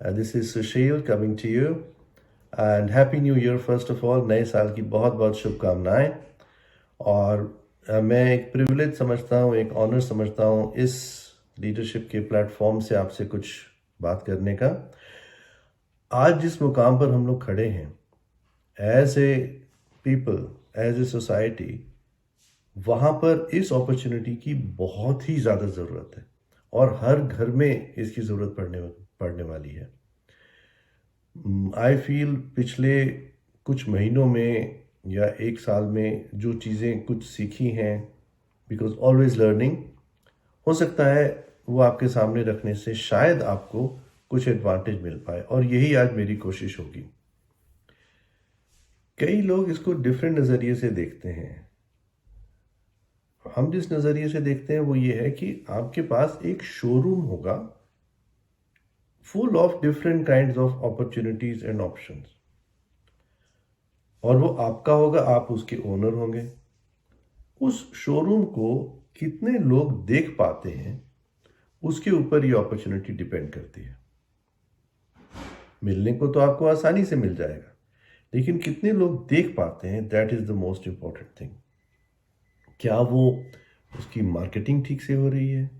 This is Sushil coming to you and Happy New Year first of all. नए साल की बहुत बहुत शुभकामनाएं। और मैं एक प्रिविलेज समझता हूँ, एक ऑनर समझता हूँ इस लीडरशिप के प्लेटफॉर्म से आपसे कुछ बात करने का। आज जिस मुकाम पर हम लोग खड़े हैं as a people, as a society, वहाँ पर इस अपॉर्चुनिटी की बहुत ही ज़्यादा ज़रूरत है और हर घर में इसकी ज़रूरत पड़ने वाली है। आई फील पिछले कुछ महीनों में या एक साल में जो चीज़ें कुछ सीखी हैं, बिकॉज ऑलवेज लर्निंग, हो सकता है वो आपके सामने रखने से शायद आपको कुछ एडवांटेज मिल पाए, और यही आज मेरी कोशिश होगी। कई लोग इसको डिफरेंट नज़रिए से देखते हैं। हम जिस नज़रिए से देखते हैं वो ये है कि आपके पास एक शोरूम होगा full of different kinds of opportunities and options, और वो आपका होगा, आप उसके ओनर होंगे। उस शोरूम को कितने लोग देख पाते हैं उसके ऊपर ये अपॉर्चुनिटी डिपेंड करती है। मिलने को तो आपको आसानी से मिल जाएगा, लेकिन कितने लोग देख पाते हैं, that is the most important thing. क्या वो उसकी मार्केटिंग ठीक से हो रही है?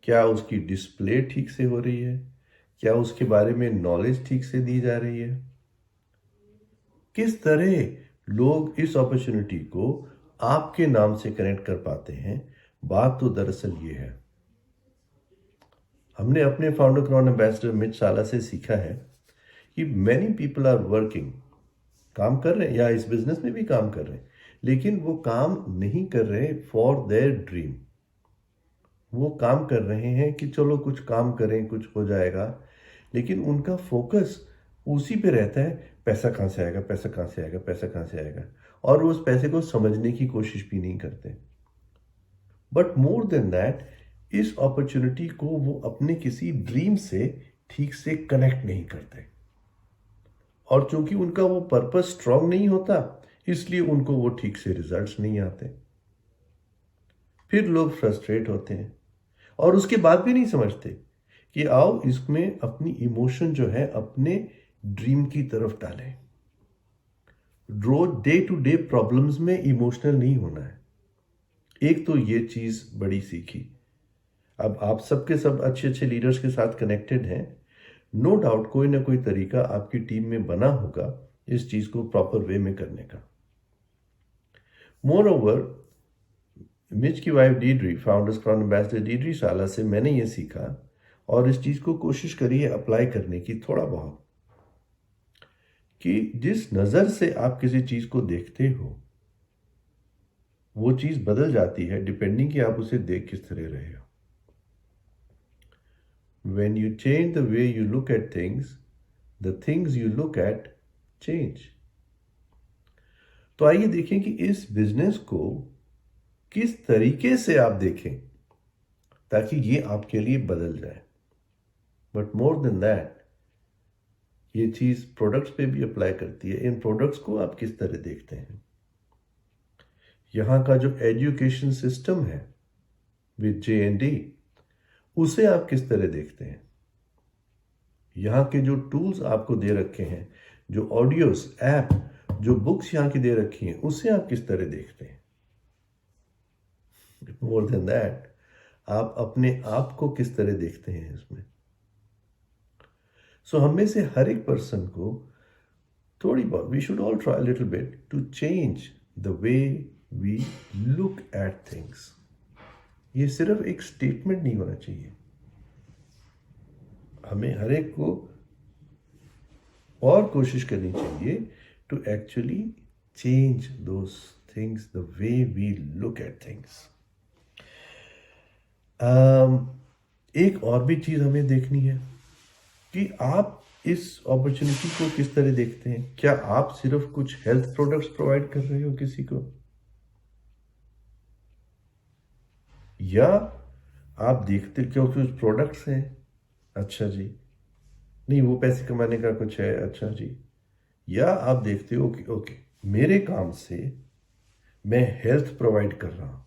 क्या उसकी डिस्प्ले ठीक से हो रही है? क्या उसके बारे में नॉलेज ठीक से दी जा रही है? किस तरह लोग इस अपॉर्चुनिटी को आपके नाम से कनेक्ट कर पाते हैं? बात तो दरअसल ये है, हमने अपने फाउंडर क्राउन एम्बेसडर मिच साला से सीखा है कि मैनी पीपल आर वर्किंग, काम कर रहे हैं या इस बिजनेस में भी काम कर रहे हैं, लेकिन वो काम नहीं कर रहे फॉर देयर ड्रीम। वो काम कर रहे हैं कि चलो कुछ काम करें, कुछ हो जाएगा, लेकिन उनका फोकस उसी पे रहता है, पैसा कहाँ से आएगा, पैसा कहाँ से आएगा, पैसा कहाँ से आएगा, और वो उस पैसे को समझने की कोशिश भी नहीं करते। बट मोर देन दैट, इस अपॉर्चुनिटी को वो अपने किसी ड्रीम से ठीक से कनेक्ट नहीं करते, और चूंकि उनका वो पर्पस स्ट्रांग नहीं होता, इसलिए उनको वो ठीक से रिजल्ट्स नहीं आते। फिर लोग फ्रस्ट्रेट होते हैं और उसके बाद भी नहीं समझते कि आओ इसमें अपनी इमोशन जो है अपने ड्रीम की तरफ डालें। रोज डे टू डे प्रॉब्लम्स में इमोशनल नहीं होना है। एक तो ये चीज बड़ी सीखी। अब आप सबके सब अच्छे अच्छे लीडर्स के साथ कनेक्टेड हैं, नो डाउट कोई ना कोई तरीका आपकी टीम में बना होगा इस चीज को प्रॉपर वे में करने का। मोर ओवर, मिच की वाइफ डीड्री, फाउंडर्स क्राउन एम्बेसडर डीड्री साला से मैंने ये सीखा और इस चीज को कोशिश करी है अप्लाई करने की थोड़ा बहुत, कि जिस नजर से आप किसी चीज को देखते हो वो चीज बदल जाती है डिपेंडिंग कि आप उसे देख किस तरह रहे हो। When you change the way you look at things, the things you look at change. तो आइए देखें कि इस बिजनेस को किस तरीके से आप देखें ताकि ये आपके लिए बदल जाए। बट मोर देन दैट, ये चीज प्रोडक्ट्स पे भी अप्लाई करती है। इन प्रोडक्ट्स को आप किस तरह देखते हैं? यहाँ का जो एजुकेशन सिस्टम है विद JND, उसे आप किस तरह देखते हैं? यहाँ के जो टूल्स आपको दे रखे हैं, जो ऑडियोस, ऐप, जो बुक्स यहाँ की दे रखी हैं, उसे आप किस तरह देखते हैं? मोर देन दैट, आप अपने आप को किस तरह देखते हैं इसमें? सो हम में से हर एक पर्सन को थोड़ी बहुत, we should all try little bit to change the way we look at things. ये सिर्फ एक स्टेटमेंट नहीं होना चाहिए, हमें हर एक को और कोशिश करनी चाहिए to actually change those things, the way we look at things. एक और भी चीज हमें देखनी है कि आप इस अपॉर्चुनिटी को किस तरह देखते हैं। क्या आप सिर्फ कुछ हेल्थ प्रोडक्ट्स प्रोवाइड कर रहे हो किसी को, या आप देखते क्यों कुछ प्रोडक्ट्स हैं, अच्छा जी, नहीं वो पैसे कमाने का कुछ है, अच्छा जी, या आप देखते हो कि ओके मेरे काम से मैं हेल्थ प्रोवाइड कर रहा हूं,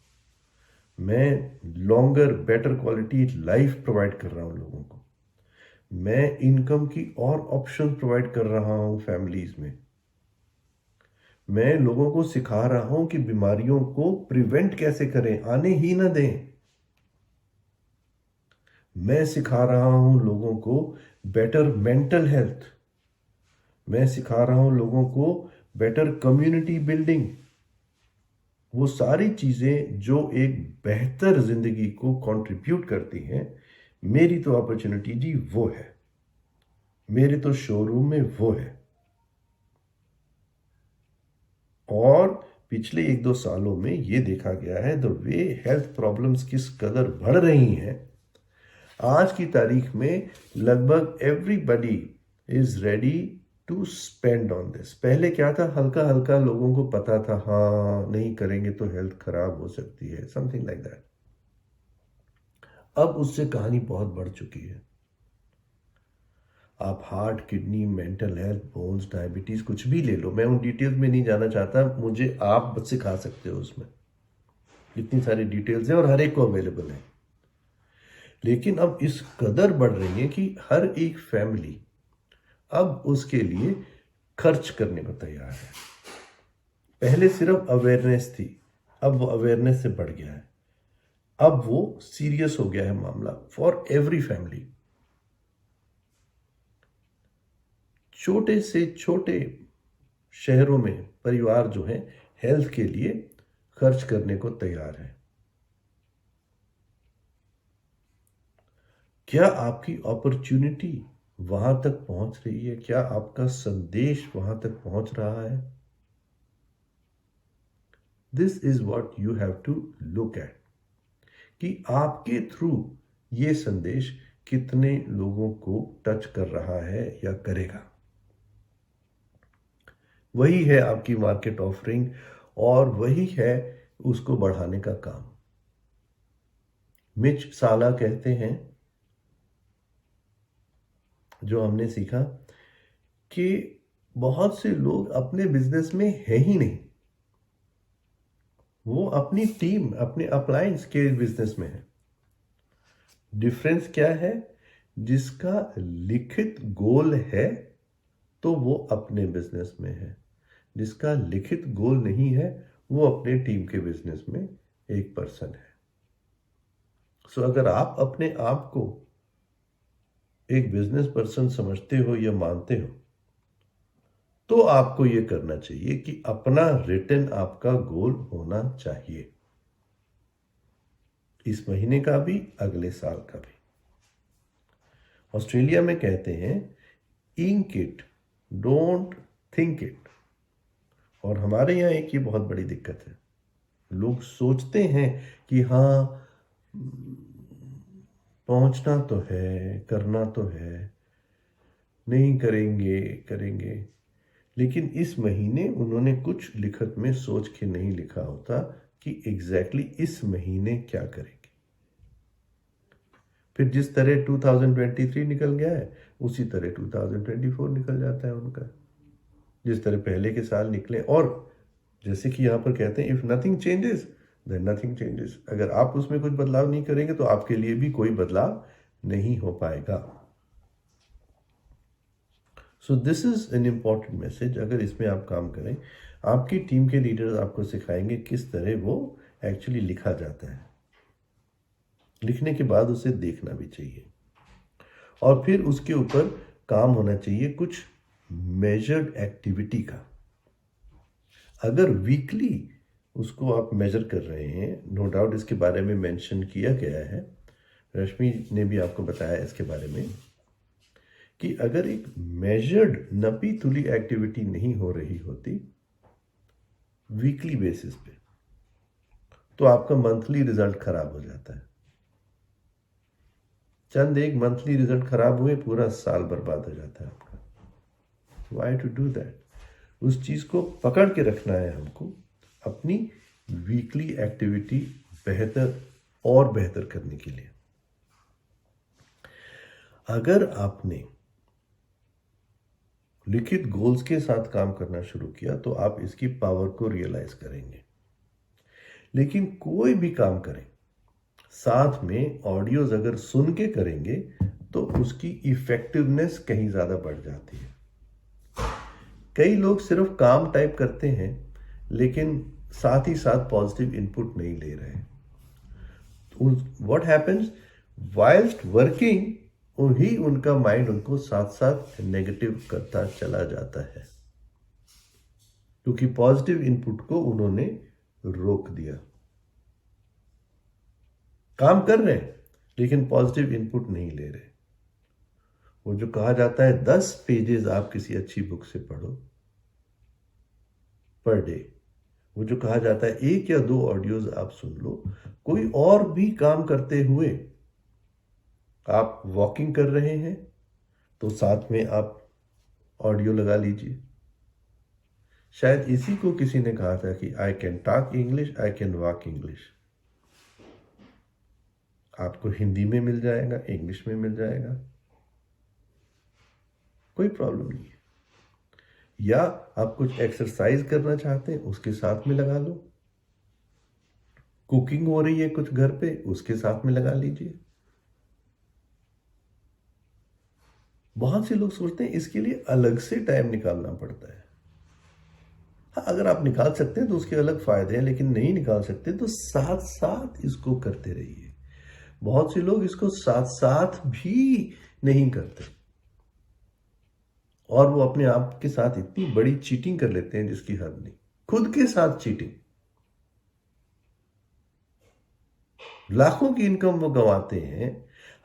मैं longer better quality life provide कर रहा हूं लोगों को, मैं इनकम की और ऑप्शन प्रोवाइड कर रहा हूं फैमिलीज में। मैं लोगों को सिखा रहा हूं कि बीमारियों को प्रिवेंट कैसे करें, आने ही ना दें। मैं सिखा रहा हूं लोगों को बेटर मेंटल हेल्थ। मैं सिखा रहा हूं लोगों को बेटर कम्युनिटी बिल्डिंग। वो सारी चीजें जो एक बेहतर जिंदगी को कंट्रीब्यूट करती हैं, मेरी तो अपॉर्चुनिटी जी वो है, मेरे तो शोरूम में वो है। और पिछले 1-2 सालों में ये देखा गया है द वे हेल्थ प्रॉब्लम्स किस कदर बढ़ रही हैं। आज की तारीख में लगभग everybody is ready to spend on this. पहले क्या था, हल्का हल्का लोगों को पता था, हाँ नहीं करेंगे तो हेल्थ खराब हो सकती है, समथिंग लाइक दैट। अब उससे कहानी बहुत बढ़ चुकी है। आप heart, kidney, mental health, bones, diabetes कुछ भी ले लो, मैं उन डिटेल्स में नहीं जाना चाहता, मुझे आप सिखा सकते हो उसमें, इतनी सारी डिटेल्स है और हर एक को अवेलेबल है। लेकिन अब इस कदर बढ़ रही है कि हर एक फैमिली अब उसके लिए खर्च करने को तैयार है। पहले सिर्फ अवेयरनेस थी, अब वो अवेयरनेस से बढ़ गया है। अब वो सीरियस हो गया है मामला फॉर एवरी फैमिली। छोटे से छोटे शहरों में परिवार जो है हेल्थ के लिए खर्च करने को तैयार है। क्या आपकी अपॉर्चुनिटी वहां तक पहुंच रही है? क्या आपका संदेश वहां तक पहुंच रहा है? This is what you have to look at, कि आपके थ्रू ये संदेश कितने लोगों को टच कर रहा है या करेगा। वही है आपकी मार्केट ऑफरिंग और वही है उसको बढ़ाने का काम। मिच साला कहते हैं, जो हमने सीखा, कि बहुत से लोग अपने बिजनेस में है ही नहीं, वो अपनी टीम, अपने अप्लायंस के बिजनेस में है। डिफरेंस क्या है? जिसका लिखित गोल है तो वो अपने बिजनेस में है, जिसका लिखित गोल नहीं है वो अपने टीम के बिजनेस में एक पर्सन है। सो अगर आप अपने आप को एक बिजनेस पर्सन समझते हो या मानते हो, तो आपको यह करना चाहिए कि अपना रिटर्न आपका गोल होना चाहिए, इस महीने का भी, अगले साल का भी। ऑस्ट्रेलिया में कहते हैं ink it, don't think it. और हमारे यहाँ एक ये बहुत बड़ी दिक्कत है, लोग सोचते हैं कि हाँ पहुंचना तो है, करना तो है, नहीं करेंगे करेंगे, लेकिन इस महीने उन्होंने कुछ लिखत में सोच के नहीं लिखा होता कि एग्जैक्टली इस महीने क्या करेंगे। फिर जिस तरह 2023 निकल गया है उसी तरह 2024 निकल जाता है उनका, जिस तरह पहले के साल निकले। और जैसे कि यहाँ पर कहते हैं, if nothing changes then nothing changes. अगर आप उसमें कुछ बदलाव नहीं करेंगे तो आपके लिए भी कोई बदलाव नहीं हो पाएगा। So this is an important message. अगर इसमें आप काम करें, आपकी टीम के लीडर्स आपको सिखाएंगे किस तरह वो एक्चुअली लिखा जाता है। लिखने के बाद उसे देखना भी चाहिए और फिर उसके ऊपर काम होना चाहिए कुछ मेजर्ड एक्टिविटी का। अगर वीकली उसको आप मेजर कर रहे हैं, नो डाउट इसके बारे में मेंशन किया गया है, रश्मि ने भी आपको बताया इसके बारे में, कि अगर एक मेजर्ड नपी तुली एक्टिविटी नहीं हो रही होती वीकली बेसिस पे, तो आपका मंथली रिजल्ट खराब हो जाता है। चंद एक मंथली रिजल्ट खराब हुए, पूरा साल बर्बाद हो जाता है आपका। Why to do that? उस चीज को पकड़ के रखना है हमको, अपनी वीकली एक्टिविटी बेहतर और बेहतर करने के लिए। अगर आपने लिखित गोल्स के साथ काम करना शुरू किया तो आप इसकी पावर को रियलाइज करेंगे। लेकिन कोई भी काम करें, साथ में ऑडियोज अगर सुन के करेंगे तो उसकी इफेक्टिवनेस कहीं ज़्यादा बढ़ जाती है। कई लोग सिर्फ काम टाइप करते हैं लेकिन साथ ही साथ पॉजिटिव इनपुट नहीं ले रहे। व्हाट हैपेंस वाइल्स्ट वर्किंग ही उनका माइंड उनको साथ साथ नेगेटिव करता चला जाता है, क्योंकि पॉजिटिव इनपुट को उन्होंने रोक दिया। काम कर रहे हैं लेकिन पॉजिटिव इनपुट नहीं ले रहे। वो जो कहा जाता है 10 पेजेस आप किसी अच्छी बुक से पढ़ो पर डे, वो जो कहा जाता है 1 या 2 ऑडियोज आप सुन लो। कोई और भी काम करते हुए, आप वॉकिंग कर रहे हैं तो साथ में आप ऑडियो लगा लीजिए। शायद इसी को किसी ने कहा था कि I can talk English, I can walk English. आपको हिंदी में मिल जाएगा, इंग्लिश में मिल जाएगा, कोई प्रॉब्लम नहीं है। या आप कुछ एक्सरसाइज करना चाहते हैं, उसके साथ में लगा लो। कुकिंग हो रही है कुछ घर पे, उसके साथ में लगा लीजिए। बहुत से लोग सोचते हैं इसके लिए अलग से टाइम निकालना पड़ता है। हाँ, अगर आप निकाल सकते हैं तो उसके अलग फायदे हैं, लेकिन नहीं निकाल सकते तो साथ साथ इसको करते रहिए। बहुत से लोग इसको साथ साथ भी नहीं करते और वो अपने आप के साथ इतनी बड़ी चीटिंग कर लेते हैं जिसकी हद नहीं। खुद के साथ चीटिंग, लाखों की इनकम वो गंवाते हैं।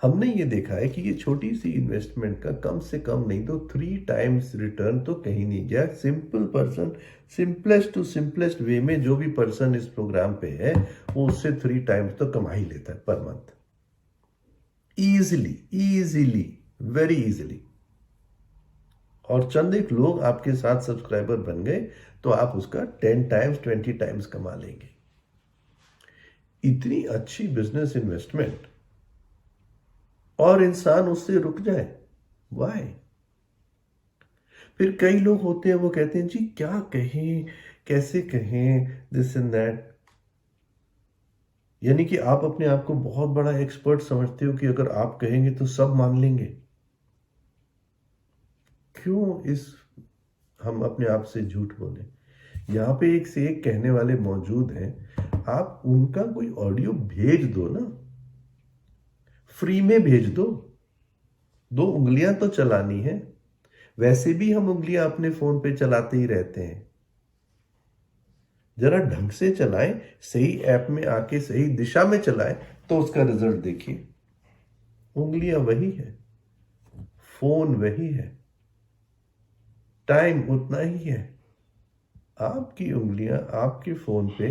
हमने ये देखा है कि ये छोटी सी इन्वेस्टमेंट का कम से कम नहीं तो 3 टाइम्स रिटर्न तो कहीं नहीं गया। Simple person, simplest to simplest way में जो भी पर्सन इस प्रोग्राम पे है वो उससे 3 टाइम्स तो कमा ही लेता है per month, easily, very easily. और चंद एक लोग आपके साथ सब्सक्राइबर बन गए तो आप उसका 10 टाइम्स 20 टाइम्स कमा लेंगे। इतनी अच्छी बिजनेस इन्वेस्टमेंट और इंसान उससे रुक जाए, वाई? फिर कई लोग होते हैं वो कहते हैं जी क्या कहें, कैसे कहें, दिस एंड दैट। यानी कि आप अपने आप को बहुत बड़ा एक्सपर्ट समझते हो कि अगर आप कहेंगे तो सब मान लेंगे। क्यों हम अपने आप से झूठ बोले? यहां पे एक से एक कहने वाले मौजूद हैं, आप उनका कोई ऑडियो भेज दो ना, फ्री में भेज दो। 2 उंगलियां तो चलानी है, वैसे भी हम उंगलियां अपने फोन पे चलाते ही रहते हैं। जरा ढंग से चलाएं, सही ऐप में आके सही दिशा में चलाएं तो उसका रिजल्ट देखिए। उंगलियां वही है, फोन वही है, टाइम उतना ही है। आपकी उंगलियां आपके फोन पे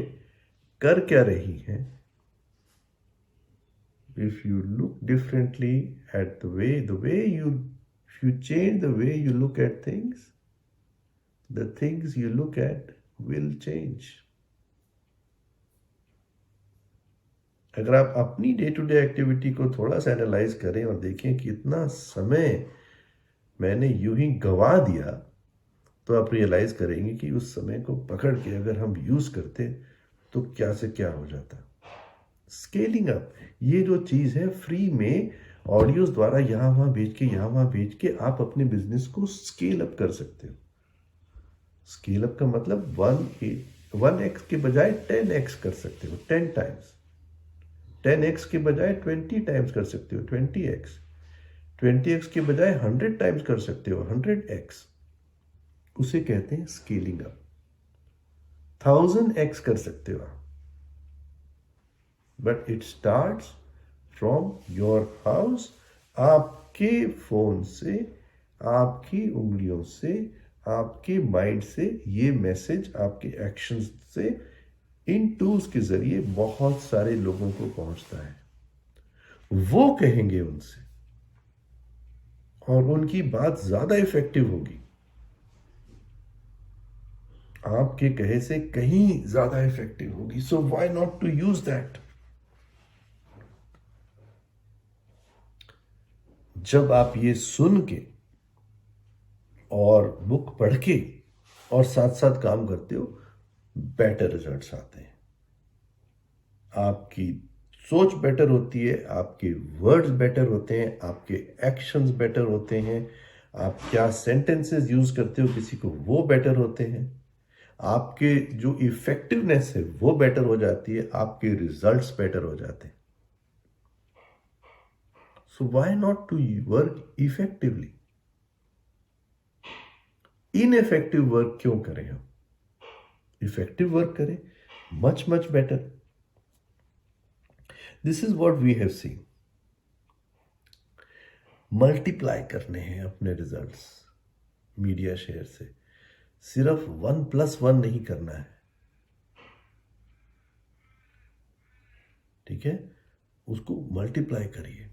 कर क्या रही हैं? If you look differently at the way if you change the way you look at things, the things you look at will change. अगर आप अपनी डे टू डे एक्टिविटी को थोड़ा सा एनालाइज करें और देखें कि इतना समय मैंने यूं ही गंवा दिया, तो आप रियलाइज करेंगे कि उस समय को पकड़ के अगर हम यूज करते तो क्या से क्या हो जाता। स्केलिंग अप, ये जो चीज है फ्री में ऑडियोज द्वारा यहां वहां भेज के आप अपने बिजनेस को स्केल अप कर सकते हो। स्केल अप का मतलब 1x के बजाय 10x कर सकते हो, 10 टाइम्स। 10x के बजाय 20 टाइम्स कर सकते हो, 20x। 20x के बजाय 100 टाइम्स कर सकते हो, 100x। उसे कहते हैं स्केलिंग अप। 1000x कर सकते हो आप, but it starts from your house. आपके फोन से, आपकी उंगलियों से, आपके माइंड से ये मैसेज आपके एक्शंस से इन टूल्स के जरिए बहुत सारे लोगों को पहुंचता है। वो कहेंगे उनसे और उनकी बात ज्यादा इफेक्टिव होगी, आपके कहे से कहीं ज्यादा इफेक्टिव होगी। So why not to use that? जब आप ये सुन के और बुक पढ़ के और साथ साथ काम करते हो, बेटर रिजल्ट्स आते हैं। आपकी सोच बेटर होती है, आपके वर्ड्स बेटर होते हैं, आपके एक्शंस बेटर होते हैं, आप क्या सेंटेंसेस यूज करते हो किसी को वो बेटर होते हैं, आपके जो इफेक्टिवनेस है वो बेटर हो जाती है, आपके रिजल्ट्स बेटर हो जाते हैं. So why not to work effectively? Ineffective work क्यों करें हम? इफेक्टिव वर्क करें, much much better. This is what we have seen. Multiply करने हैं अपने रिजल्ट्स मीडिया शेयर से. सिर्फ 1+1 नहीं करना है, ठीक है? उसको मल्टीप्लाई करिए.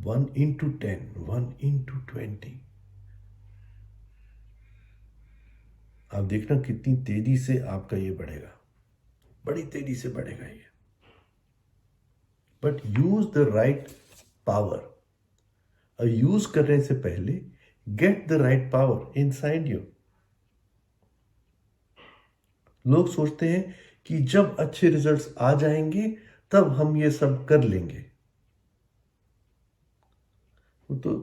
1 into 10, 1 into 20. आप देखना कितनी तेजी से आपका ये बढ़ेगा, बड़ी तेजी से बढ़ेगा ये. But use the right power. और यूज करने से पहले get the right power inside you. लोग सोचते हैं कि जब अच्छे रिजल्ट्स आ जाएंगे तब हम ये सब कर लेंगे. वो तो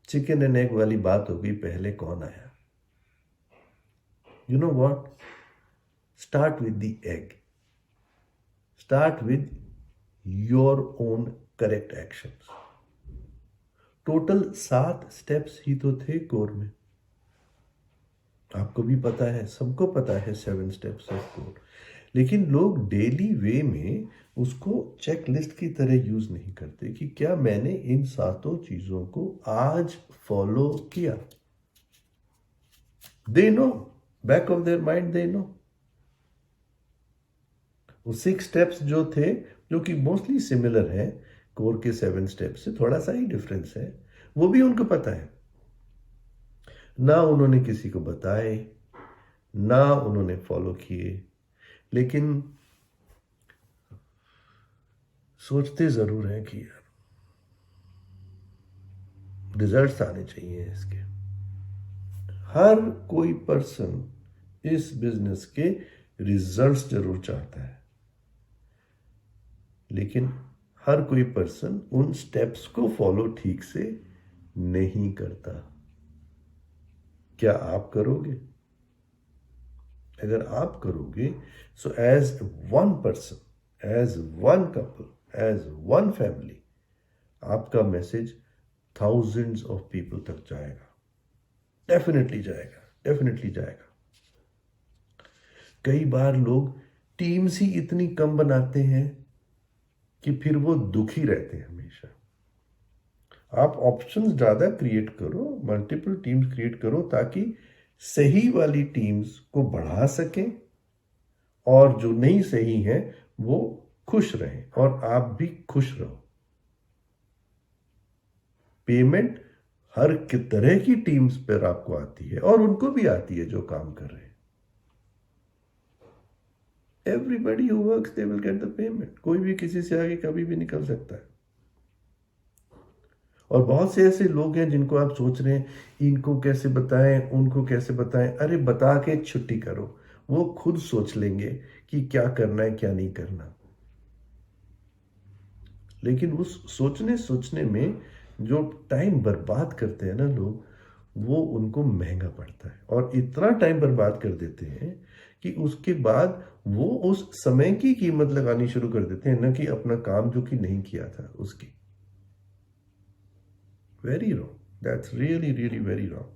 चिकन एंड एग वाली बात हो गई, पहले कौन आया. You know what? Start with the egg. Start with your own correct actions. Total 7 steps ही तो थे कोर में. आपको भी पता है, सबको पता है 7 स्टेप्स ऑफ कोर. लेकिन लोग डेली वे में उसको चेक लिस्ट की तरह यूज नहीं करते कि क्या मैंने इन 7 चीजों को आज फॉलो किया. They know, back of their mind they know. वो 6 स्टेप्स जो थे, जो कि मोस्टली सिमिलर है कोर के 7 स्टेप्स से, थोड़ा सा ही डिफरेंस है, वो भी उनको पता है. ना उन्होंने किसी को बताए, ना उन्होंने फॉलो किए, लेकिन सोचते जरूर हैं कि यार रिजल्ट्स आने चाहिए इसके. हर कोई पर्सन इस बिजनेस के रिजल्ट्स जरूर चाहता है, लेकिन हर कोई पर्सन उन स्टेप्स को फॉलो ठीक से नहीं करता. क्या आप करोगे? अगर आप करोगे, so as one person, as one couple, as one family, आपका मैसेज थाउजेंड्स ऑफ पीपल तक जाएगा. डेफिनेटली जाएगा, डेफिनेटली जाएगा. कई बार लोग टीम्स ही इतनी कम बनाते हैं कि फिर वो दुखी रहते हैं हमेशा. आप ऑप्शंस ज्यादा क्रिएट करो, मल्टीपल टीम्स क्रिएट करो, ताकि सही वाली टीम्स को बढ़ा सकें और जो नहीं सही है वो खुश रहें और आप भी खुश रहो. पेमेंट हर तरह की टीम्स पर आपको आती है और उनको भी आती है जो काम कर रहे हैं. Everybody who works they will get the payment. कोई भी किसी से आगे कभी भी निकल सकता है. और बहुत से ऐसे लोग हैं जिनको आप सोच रहे हैं इनको कैसे बताएं, उनको कैसे बताएं. अरे बता के छुट्टी करो, वो खुद सोच लेंगे कि क्या करना है क्या नहीं करना. लेकिन उस सोचने में जो टाइम बर्बाद करते हैं ना लोग, वो उनको महंगा पड़ता है. और इतना टाइम बर्बाद कर देते हैं कि उसके बाद वो उस समय की कीमत लगानी शुरू कर देते हैं, ना कि अपना काम जो कि नहीं किया था उसकी. Very wrong. That's really really very wrong.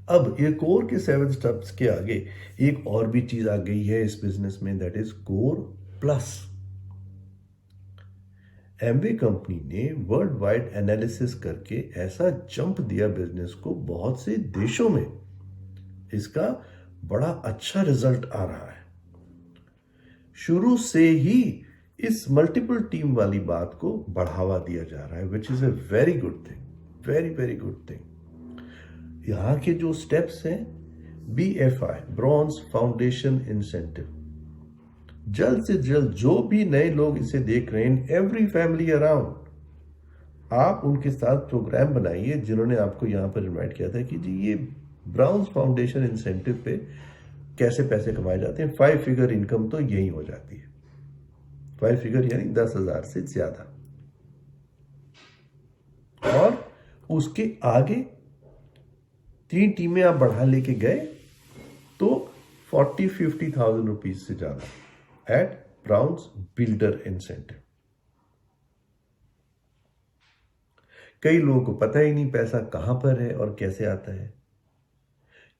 अब ये कोर के 7 स्टेप्स के आगे एक और भी चीज आ गई है इस बिजनेस में, that is core plus. Amway company ने वर्ल्ड वाइड एनालिसिस करके ऐसा जंप दिया बिजनेस को, बहुत से देशों में इसका बड़ा अच्छा रिजल्ट आ रहा है. शुरू से ही इस मल्टीपल टीम वाली बात को बढ़ावा दिया जा रहा है, which is a very good thing, very very good thing. यहां के जो स्टेप्स हैं, BFI, ब्रॉन्ज फाउंडेशन इंसेंटिव, जल्द से जल्द जो भी नए लोग इसे देख रहे हैं, एवरी फैमिली अराउंड, आप उनके साथ प्रोग्राम बनाइए. जिन्होंने आपको यहां पर इनवाइट किया था कि जी ये ब्राउन्स फाउंडेशन इंसेंटिव पे कैसे पैसे कमाए जाते हैं, 5 फिगर इनकम तो यही हो जाती है. फाइव फिगर यानी 10,000 से ज्यादा। और उसके आगे 3 टीमें आप बढ़ा लेके गए तो 40-50,000 रुपीज से ज्यादा एट ब्राउन्स बिल्डर इंसेंटिव। कई लोगों को पता ही नहीं पैसा कहां पर है और कैसे आता है।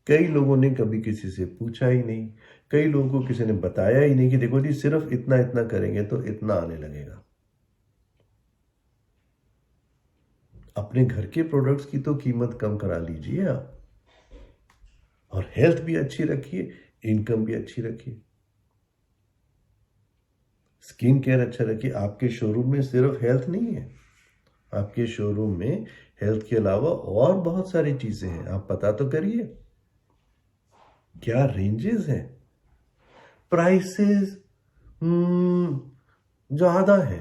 कई लोगों ने कभी किसी से पूछा ही नहीं। कई लोगों को किसी ने बताया ही नहीं कि देखो जी सिर्फ इतना इतना करेंगे तो इतना आने लगेगा। अपने घर के प्रोडक्ट्स की तो कीमत कम करा लीजिए आप, और हेल्थ भी अच्छी रखिए, इनकम भी अच्छी रखिए, स्किन केयर अच्छा रखिए। आपके शोरूम में सिर्फ हेल्थ नहीं है, आपके शोरूम में हेल्थ के अलावा और बहुत सारी चीजें हैं। आप पता तो करिए क्या रेंजेस हैं, प्राइसेस ज्यादा है।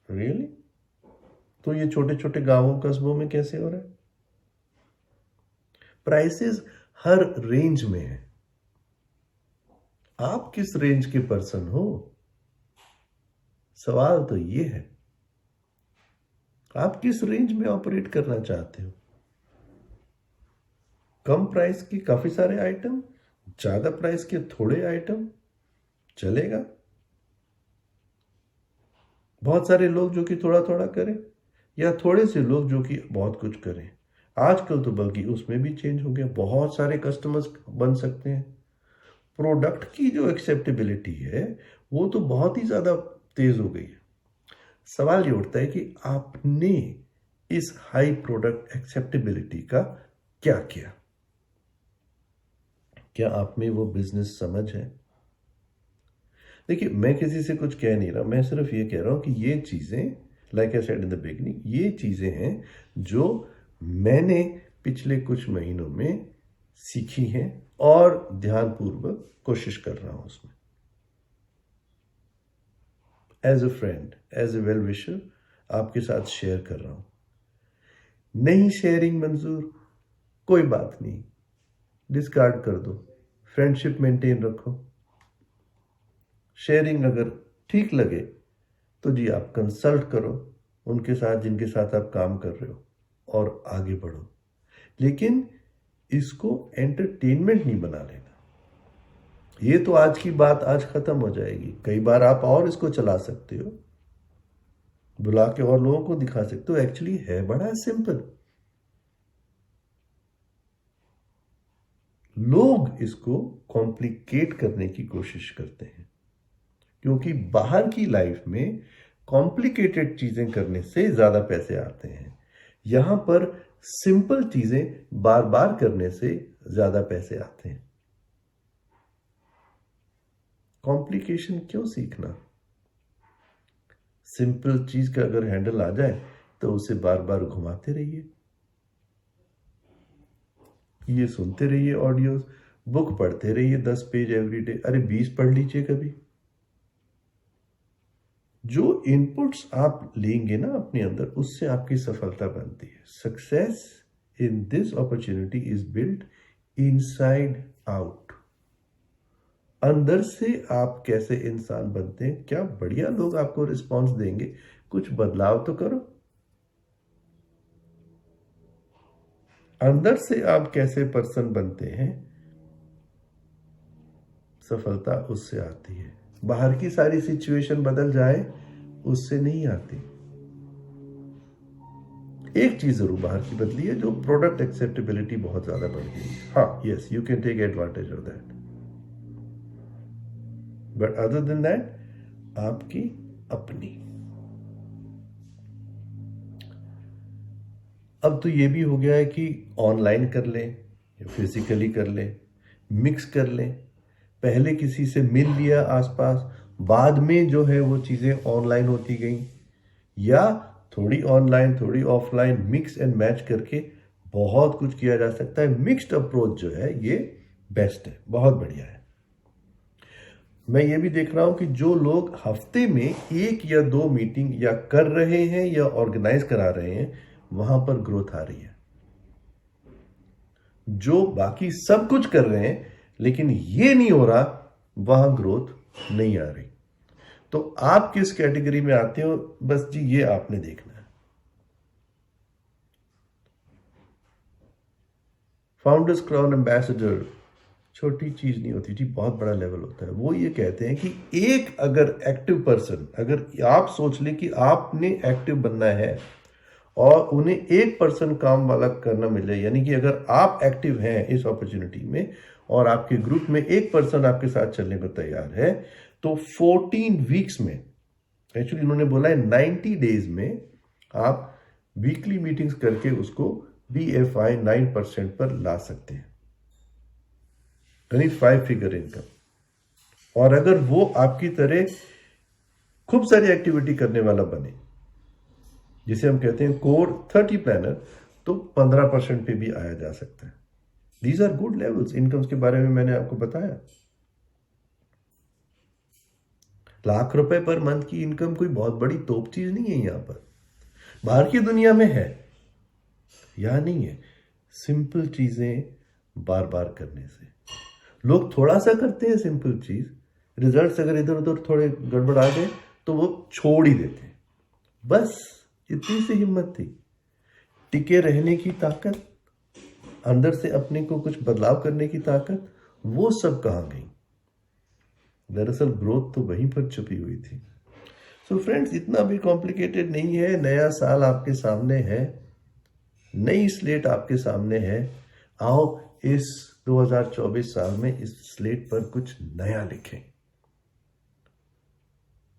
रियली? तो ये छोटे छोटे गांवों कस्बों में कैसे हो रहा है? प्राइसेस हर रेंज में है। आप किस रेंज के पर्सन हो? सवाल तो ये है, आप किस रेंज में ऑपरेट करना चाहते हो? कम प्राइस की काफी सारे आइटम, ज्यादा प्राइस के थोड़े आइटम, चलेगा? बहुत सारे लोग जो कि थोड़ा थोड़ा करें, या थोड़े से लोग जो कि बहुत कुछ करें? आजकल तो बल्कि उसमें भी चेंज हो गया, बहुत सारे कस्टमर्स बन सकते हैं। प्रोडक्ट की जो एक्सेप्टेबिलिटी है वो तो बहुत ही ज्यादा तेज हो गई है। सवाल ये उठता है कि आपने इस हाई प्रोडक्ट एक्सेप्टेबिलिटी का क्या किया? क्या आप में वो बिजनेस समझ है? देखिए, मैं किसी से कुछ कह नहीं रहा, मैं सिर्फ ये कह रहा हूं कि ये चीजें, like I said in the beginning, ये चीजें हैं जो मैंने पिछले कुछ महीनों में सीखी हैं और ध्यानपूर्वक कोशिश कर रहा हूं उसमें। As a friend, as a well wisher आपके साथ शेयर कर रहा हूं। नहीं शेयरिंग मंजूर, कोई बात नहीं, डिस्कार्ड कर दो, फ्रेंडशिप मेंटेन रखो। शेयरिंग अगर ठीक लगे तो जी आप कंसल्ट करो उनके साथ जिनके साथ आप काम कर रहे हो और आगे बढ़ो। लेकिन इसको एंटरटेनमेंट नहीं बना लेना। ये तो आज की बात आज खत्म हो जाएगी। कई बार आप और इसको चला सकते हो, बुला के और लोगों को दिखा सकते हो। एक्चुअली है बड़ा सिंपल। लोग इसको कॉम्प्लिकेट करने की कोशिश करते हैं, क्योंकि बाहर की लाइफ में कॉम्प्लिकेटेड चीजें करने से ज्यादा पैसे आते हैं। यहां पर सिंपल चीजें बार बार करने से ज्यादा पैसे आते हैं। कॉम्प्लिकेशन क्यों सीखना? सिंपल चीज का अगर हैंडल आ जाए तो उसे बार बार घुमाते रहिए, ये सुनते रहिए ऑडियोज, बुक पढ़ते रहिए 10 पेज एवरी डे। अरे 20 पढ़ लीजिए कभी। जो इनपुट्स आप लेंगे ना अपने अंदर, उससे आपकी सफलता बनती है। Success in this opportunity is built inside out. अंदर से आप कैसे इंसान बनते हैं, क्या बढ़िया लोग आपको रिस्पॉन्स देंगे। कुछ बदलाव तो करो। अंदर से आप कैसे पर्सन बनते हैं, सफलता उससे आती है। बाहर की सारी सिचुएशन बदल जाए उससे नहीं आती। एक चीज जरूर बाहर की बदली है, जो प्रोडक्ट एक्सेप्टेबिलिटी बहुत ज्यादा बढ़ गई। हाँ, yes, you can take advantage of that, but other than that आपकी अपनी। अब तो ये भी हो गया है कि ऑनलाइन कर लें या फिजिकली कर लें, मिक्स कर लें। पहले किसी से मिल लिया आसपास, बाद में जो है वो चीजें ऑनलाइन होती गई, या थोड़ी ऑनलाइन थोड़ी ऑफलाइन मिक्स एंड मैच करके बहुत कुछ किया जा सकता है। मिक्स्ड अप्रोच जो है ये बेस्ट है, बहुत बढ़िया है। मैं ये भी देख रहा हूं कि जो लोग हफ्ते में 1 या 2 मीटिंग या कर रहे हैं या ऑर्गेनाइज करा रहे हैं, वहां पर ग्रोथ आ रही है। जो बाकी सब कुछ कर रहे हैं लेकिन ये नहीं हो रहा, वहां ग्रोथ नहीं आ रही। तो आप किस कैटेगरी में आते हो, बस जी ये आपने देखना है। फाउंडर्स क्राउन एम्बेसडर छोटी चीज नहीं होती जी, बहुत बड़ा लेवल होता है। वो ये कहते हैं कि एक अगर एक्टिव पर्सन, अगर आप सोच लें कि आपने एक्टिव बनना है और उन्हें एक पर्सन काम वाला करना मिले, यानी कि अगर आप एक्टिव हैं इस अपॉर्चुनिटी में और आपके ग्रुप में एक पर्सन आपके साथ चलने को तैयार है, तो 14 वीक्स में, एक्चुअली उन्होंने बोला है 90 डेज में आप वीकली मीटिंग्स करके उसको BFI 9% पर ला सकते हैं, यानी 5 फिगर इनकम। और अगर वो आपकी तरह खूब सारी एक्टिविटी करने वाला बने, जिसे हम कहते हैं कोर 30 प्लानर, तो 15% पे भी आया जा सकता है। These are good levels. Incomes के बारे में मैंने आपको बताया। लाख रुपए पर मंथ की इनकम कोई बहुत बड़ी तोप चीज नहीं है। यहां पर बाहर की दुनिया में है, यहां नहीं है। सिंपल चीजें बार बार करने से, लोग थोड़ा सा करते हैं सिंपल चीज, रिजल्ट्स अगर इधर उधर थोड़े गड़बड़ आ गए तो वो छोड़ ही देते हैं। बस इतनी सी हिम्मत थी, टिके रहने की ताकत, अंदर से अपने को कुछ बदलाव करने की ताकत, वो सब कहां गई? दरअसल ग्रोथ तो वहीं पर छुपी हुई थी। सो फ्रेंड्स, इतना भी कॉम्प्लिकेटेड नहीं है। नया साल आपके सामने है, नई स्लेट आपके सामने है। आओ इस 2024 साल में इस स्लेट पर कुछ नया लिखें,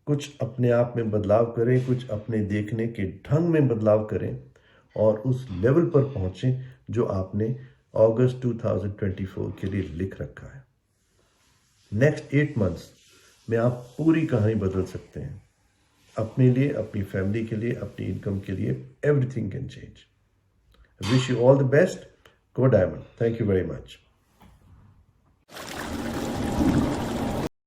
कुछ अपने आप में बदलाव करें, कुछ अपने देखने के ढंग में बदलाव करें और उस लेवल पर पहुंचें जो आपने अगस्त 2024 के लिए लिख रखा है। नेक्स्ट 8 मंथ्स में आप पूरी कहानी बदल सकते हैं, अपने लिए, अपनी फैमिली के लिए, अपनी इनकम के लिए। Everything can change. Wish you all the best. Go diamond. Thank you very much.